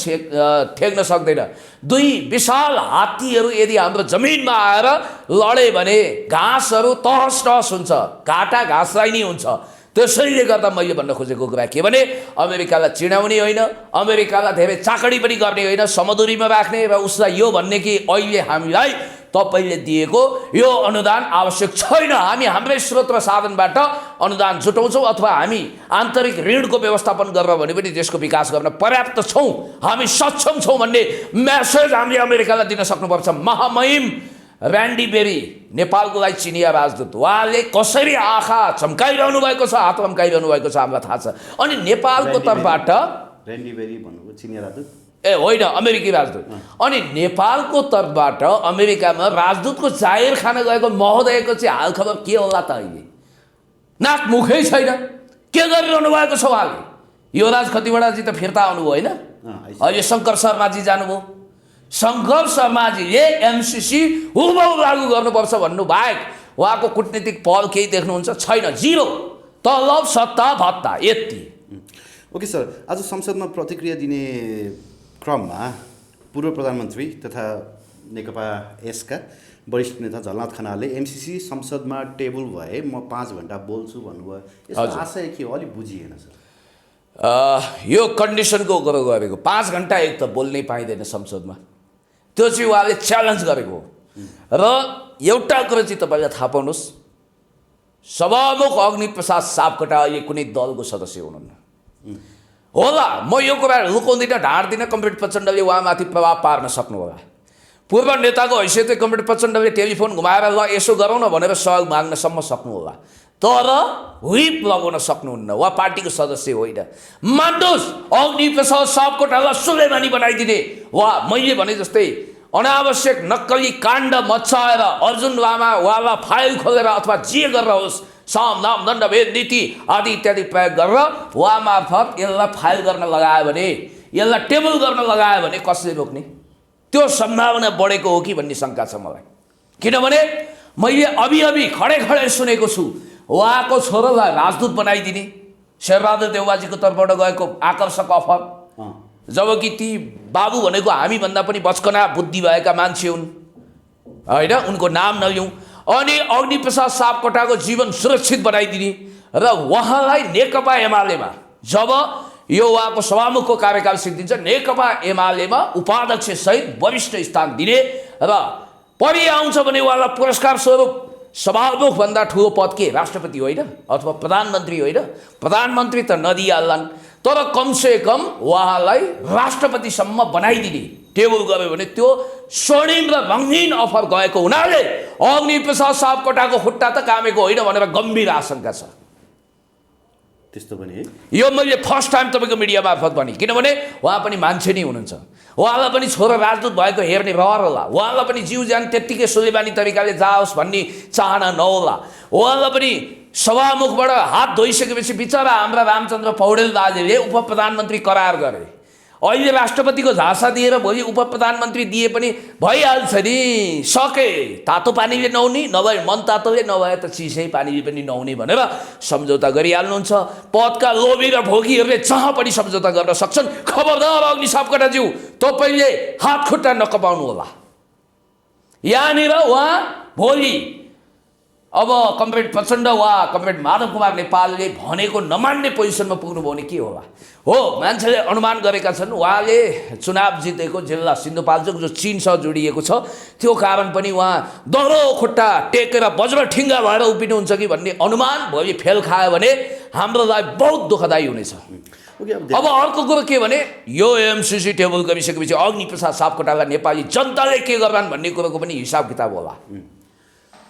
ठेक्न सक्दैन। दुई विशाल हात्तीहरू यदि हाम्रो जमिनमा आएर लडे भने घाँसहरू तहस नहस हुन्छ, घाटा घाँसलाई नै हुन्छ। त्यसैले गर्दा मैले भन्न खोजेको कुरा के भने, अमेरिकालाई चिनाउने होइन, अमेरिकालाई धेरै चाकडी पनि गर्ने होइन, समदुरीमा राख्ने र उसलाई यो भन्ने कि अहिले हामीलाई तपाईँले दिएको यो अनुदान आवश्यक छैन, हामी हाम्रै स्रोत र साधनबाट अनुदान जुटाउँछौँ, अथवा हामी आन्तरिक ऋणको व्यवस्थापन गरेर भने पनि देशको विकास गर्न पर्याप्त छौँ, हामी सक्षम छौँ भन्ने मेसेज हामीले अमेरिकालाई दिन सक्नुपर्छ। महामहिम ऱ्यान्डी बेरी, नेपालको लागि चिनिया राजदूत, उहाँले कसरी आँखा चम्काइरहनु भएको छ, हात चम्काइरहनु भएको छ हामीलाई थाहा छ। अनि नेपालको तर्फबाट ऱ्यान्डी बेरी भन्नुभयो चिनिया राजदूत? होइन, अमेरिकी राजदूत। अनि नेपालको तर्फबाट अमेरिकामा राजदूतको जाहेर खान गएको महोदयको चाहिँ हालखबर के होला त? अहिले नाक मुखै छैन, के गरिरहनु भएको छ उहाँले? युवराज खतिवडाजी त फिर्ता आउनुभयो होइन, अहिले शङ्कर शर्माजी जानुभयो। शङ्कर शर्माजीले MCC हुबहु लागू गर्नुपर्छ भन्नु बाहेक उहाँको कुटनीतिक पहल केही देख्नुहुन्छ छैन, जिरो, तलब सत्ता भत्ता यति। ओके सर, आज संसदमा प्रतिक्रिया दिने क्रममा पूर्व प्रधानमन्त्री तथा नेकपा एसका वरिष्ठ नेता झलनाथ खनालले MCC संसदमा टेबल भए म 5 घन्टा बोल्छु भन्नुभयो, यसको आशय के हो? अलिक बुझिएन सर। यो कन्डिसनको गरेको 5 घन्टा एक त बोल्नै पाइँदैन संसदमा, त्यो चाहिँ उहाँले च्यालेन्ज गरेको र एउटा कुरा चाहिँ तपाईँले थाहा पाउनुहोस्, सभामुख अग्निप्रसाद सापकोटा अहिले कुनै दलको सदस्य हुनुहुन्न होला। म यो कुरा लुकाउँदिनँ, ढाँट्दिनँ, कमरेड प्रचण्डले उहाँमाथि प्रभाव पार्न सक्नु होला। पूर्व नेताको हैसियतले कमरेड प्रचण्डले टेलिफोन घुमाएर ल यसो गरौँ न भनेर सहयोग माग्नसम्म सक्नु होला, तर व्हिप लगाउन सक्नुहुन्न, वा पार्टीको सदस्य होइन। मान्नुहोस्, अग्निप्रसाद सापकोटालाई सुलेमानी बनाइदिने वा मैले भने जस्तै अनावश्यक नक्कली काण्ड मचाएर अर्जुन लामावाला फाइल खोलेर अथवा जे गरेर होस्, साम नाम दण्ड भेद नीति आदि इत्यादि प्रयोग गरेर वा मार्फत यसलाई फाइल गर्न लगायो भने, यसलाई टेबल गर्न लगायो भने कसले रोक्ने? त्यो सम्भावना बढेको हो कि भन्ने शङ्का छ मलाई। किनभने मैले अभी खडे सुनेको छु उहाँको छोरोलाई राजदूत बनाइदिने शेरबहादुर देउवाजीको तर्फबाट गएको आकर्षक अफर, जबकि ती बाबु भनेको हामीभन्दा पनि बचकना बुद्धि भएका मान्छे हुन् होइन, उनको नाम नलिउँ। अनि अग्निप्रसाद सापकोटाको जीवन सुरक्षित बनाइदिने र उहाँलाई नेकपा एमालेमा जब यो उहाँको सभामुखको कार्यकाल सिद्धिन्छ नेकपा एमालेमा उपाध्यक्ष सहित वरिष्ठ स्थान दिने र परि आउँछ भने उहाँलाई पुरस्कार स्वरूप सभामुखभन्दा ठुलो पद के राष्ट्रपति होइन अथवा प्रधानमन्त्री होइन? प्रधानमन्त्री त नदिइहाल्लान्, तर कमसेकम उहाँलाई राष्ट्रपतिसम्म बनाइदिने टेबल गऱ्यो भने त्यो स्वर्णिम र रङ्गीन अफर गएको हुनाले अग्निप्रसाद सापकोटाको खुट्टा त कामेको होइन भनेर गम्भीर आशंका छ। त्यस्तो पनि यो मैले फर्स्ट टाइम तपाईँको मिडिया मार्फत भने, किनभने उहाँ पनि मान्छे नै हुनुहुन्छ, उहाँलाई पनि छोरो राजदूत भएको हेर्ने रहर होला, उहाँलाई पनि जीव ज्यान त्यत्तिकै सुलेमानी तरिकाले जाओस् भन्ने चाहना नहोला, उहाँलाई पनि सभामुखबाट हात धोइसकेपछि बिचरा हाम्रा रामचन्द्र पौडेल दाजुले उप प्रधानमन्त्री करार गरे। अहिले राष्ट्रपतिको झाँसा दिएर भोलि उप प्रधानमन्त्री दिए पनि भइहाल्छ नि, सके। तातो पानीले नहुने, नभए मन तातोले, नभए त चिसै पानीले पनि नहुने भनेर सम्झौता गरिहाल्नुहुन्छ। पदका लोभी र भोगीहरूले जहाँ पनि सम्झौता गर्न सक्छन्। खबरदार अग्नि सापकोटाज्यू, तपाईँले हात खुट्टा नकपाउनु होला। यहाँनिर उहाँ भोलि अब कमरेड प्रचण्ड वा कमरेड माधव कुमार नेपालले भनेको नमान्ने पोजिसनमा पुग्नुभयो भने के होला? हो, मान्छेले अनुमान गरेका छन् उहाँले चुनाव जितेको जिल्ला सिन्धुपाल्चोक जो चीनसँग जोडिएको छ त्यो कारण पनि उहाँ दह्रो खुट्टा टेकेर वज्र ठिङ्गा भएर उभिनुहुन्छ कि भन्ने अनुमान भोलि फेल खायो भने हाम्रो लागि बहुत दुःखदायी हुनेछ। अब अर्को कुरो के भने यो एमसीसी टेबल गरिसकेपछि अग्निप्रसाद सापकोटालाई नेपाली जनताले के गर्लान् भन्ने कुरोको पनि हिसाब किताब होला।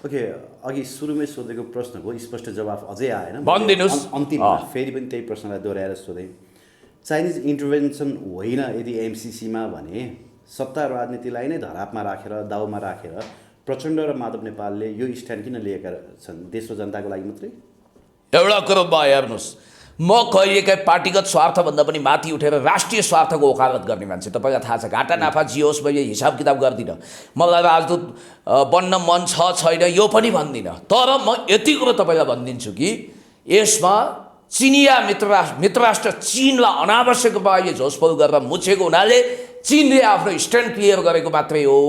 ओके, अघि सुरुमै सोधेको प्रश्नको स्पष्ट जवाफ अझै आएन, भनिदिनुहोस्। अन्तिममा फेरि पनि त्यही प्रश्नलाई दोहोऱ्याएर सोधेँ। चाइनिज इन्टरभेन्सन होइन यदि एमसिसीमा भने सत्ता राजनीतिलाई नै धरापमा राखेर दाउमा राखेर प्रचण्ड र माधव नेपालले यो स्ट्यान्ड किन लिएका छन्? देश र जनताको लागि मात्रै? एउटा कुरो भयो, हेर्नुहोस्, म कहिलेकाहीँ पार्टीगत स्वार्थभन्दा पनि माथि उठेर राष्ट्रिय स्वार्थको वकालत गर्ने मान्छे। तपाईँलाई थाहा छ, घाटा नाफा जे होस् मैले हिसाब किताब गर्दिनँ। मलाई राजदूत बन्न मन छ छैन यो पनि भन्दिनँ। तर म यति कुरो तपाईँलाई भनिदिन्छु कि यसमा चिनिया मित्र राष्ट्र चीनलाई अनावश्यक उपायले झोसपोल गरेर मुछेको हुनाले चीनले आफ्नो स्ट्यान्ड क्लियर गरेको मात्रै हो।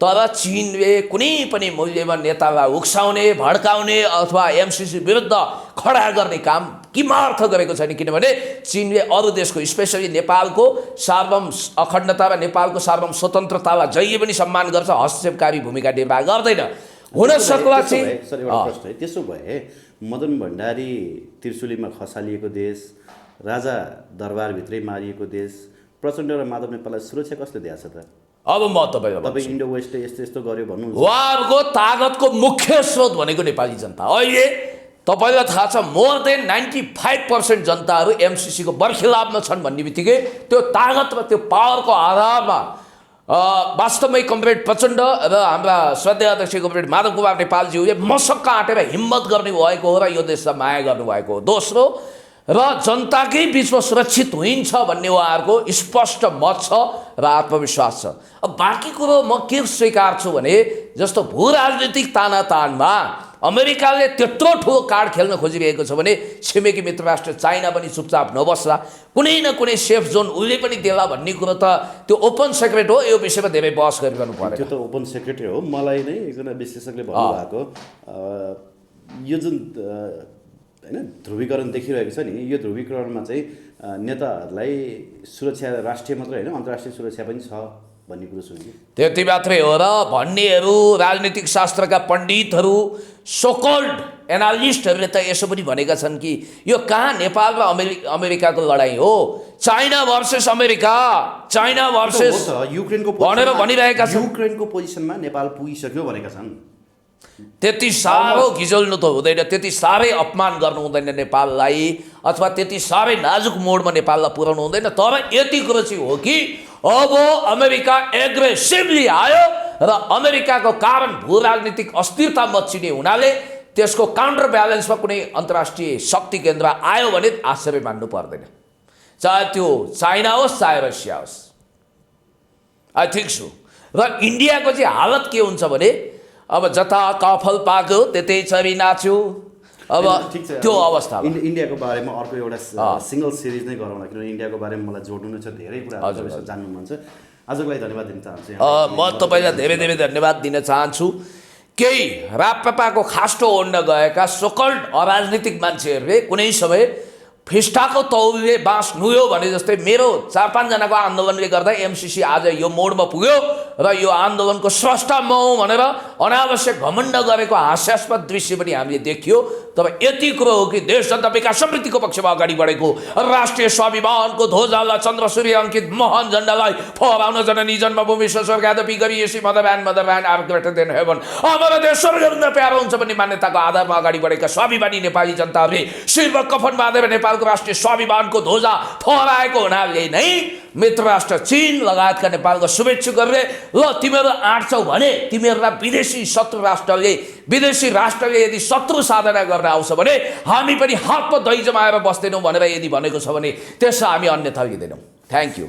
तर चीनले कुनै पनि मूल्यमा नेतालाई उक्साउने, भड्काउने अथवा एमसिसी विरुद्ध खडा गर्ने काम किमार्थ गरेको छैन। किनभने चीनले अरू देशको स्पेसली नेपालको सार्वभौम अखण्डता र नेपालको सार्वभौम स्वतन्त्रतालाई जहिले पनि सम्मान गर्छ, हस्तक्षेपकारी भूमिका निर्वाह गर्दैन। हुन सक्ला चाहिँ त्यसो भए मदन भण्डारी त्रिशुलीमा खसालिएको देश, राजा दरबारभित्रै मारिएको देश, प्रचण्ड र माधव नेपाललाई सुरक्षा कसले दिएको छ त? अब म तपाईँ इन्डो वेस्ट यस्तो यस्तो गर्यो भन्नु, उहाँहरूको तागतको मुख्य स्रोत भनेको नेपाली जनता। अहिले तपाईँलाई थाहा छ मोर देन 95% जनताहरू एमसिसीको बर्खिलाफमा छन् भन्ने बित्तिकै त्यो तागत र त्यो पावरको आधारमा वास्तवमै कमरेड प्रचण्ड र हाम्रा श्रद्धेय अध्यक्ष कमरेड माधव कुमार नेपालज्यूले मसक्क आँटेर हिम्मत गर्ने भएको हो र यो देशलाई माया गर्नुभएको हो। दोस्रो, र जनताकै बिचमा सुरक्षित हुन्छ भन्ने उहाँहरूको स्पष्ट मत छ र आत्मविश्वास छ। अब बाँकी कुरो म के स्वीकार छु भने जस्तो भू राजनीतिक तानातानमा अमेरिकाले त्यत्रो ठुलो कार्ड खेल्न खोजिरहेको छ भने छिमेकी मित्र राष्ट्र चाइना पनि चुपचाप नबस्ला, कुनै न कुनै सेफ जोन उसले पनि देला भन्ने कुरो त त्यो ओपन सेक्रेट हो। यो विषयमा धेरै बहस गरिरहनु पर्यो। त्यो त ओपन सेक्रेटरी हो। मलाई नै एकजना विश्लेषकले भन्नुभएको यो जुन होइन ध्रुवीकरण देखिरहेको छ नि, यो ध्रुवीकरणमा चाहिँ नेताहरूलाई सुरक्षा राष्ट्रिय मात्रै होइन अन्तर्राष्ट्रिय सुरक्षा पनि छ भन्ने कुरो सुन्यो। त्यति मात्रै हो र भन्नेहरू राजनीतिक शास्त्रका पण्डितहरू सोकल्ड एनालिस्टहरूले त यसो पनि भनेका छन् कि यो कहाँ नेपाल र अमेरिकाको लडाइँ हो, China versus America, China versus युक्रेनको भनेर भनिरहेका छन्। युक्रेनको पोजिसनमा नेपाल पुगिसक्यो भनेका छन्। त्यति साह्रो घिजल्नु त हुँदैन, त्यति साह्रै अपमान गर्नु हुँदैन नेपाललाई, अथवा त्यति साह्रै नाजुक मोडमा नेपाललाई पुर्याउनु हुँदैन। तर यति कुरो चाहिँ हो कि अब अमेरिका एग्रेसिभली आयो र अमेरिकाको कारण भू राजनीतिक अस्थिरता मच्चिने हुनाले त्यसको काउन्टर ब्यालेन्समा कुनै अन्तर्राष्ट्रिय शक्ति केन्द्र आयो भने आश्चर्य मान्नु पर्दैन, चाहे त्यो चाइना होस् चाहे रसिया होस्। I think so. र इन्डियाको चाहिँ हालत के हुन्छ भने अब जता कफल पाक्यो त्यतै चरी नाच्यो, अब त्यो अवस्था। इन्डियाको बारेमा अर्को एउटा सिङ्गल सिरिज नै गरौँला, किनभने इन्डियाको बारेमा मलाई जोड्नु नै छ, धेरै कुरा जान्नु मन छ। आजको लागि धन्यवाद दिन चाहन्छु। म तपाईँलाई धेरै धेरै धन्यवाद दिन चाहन्छु। केही राप्रपाको खास्टो ओढ्न गएका सोकल्ड अराजनीतिक मान्छेहरूले कुनै समय फिस्टाको तौलले बाँस नुयो भने जस्तै मेरो 4-5 जनाको आन्दोलनले गर्दा एमसिसी आज यो मोडमा पुग्यो र यो आन्दोलनको स्रष्टा म हुँ भनेर अनावश्यक घमण्ड गरेको हास्यास्पद दृश्य पनि हामीले देखियो। तर यति कुरो हो कि देश जनता विकास समृद्धिको पक्षमा अगाडि बढेको राष्ट्रिय स्वाभिमानको ध्वजालाई चन्द्र सूर्य अङ्कित महान झण्डालाई फहराउन जननी जन्मभूमि स्वर्गादपि गरिएसी motherland are greater than heaven, हाम्रो देश स्वर्गभन्दा प्यारो हुन्छ भन्ने मान्यताको आधारमा अगाडि बढेका स्वाभिमानी नेपाली जनताहरूले शिरमा कफन बाँधेर नेपालको राष्ट्रिय स्वाभिमानको ध्वजा फहराएको हुनाले नै मित्र राष्ट्र चीन लगायतका नेपालको शुभेच्छुकहरूले ल तिमीहरू आँट्छौ भने तिमीहरूलाई विदेशी राष्ट्रले यदि शत्रु साधना गर्न आउँछ भने हामी पनि हातमा दही जमाएर बस्दैनौँ भनेर यदि भनेको छ भने त्यसलाई हामी अन्यथा लिँदैनौँ। Thank you.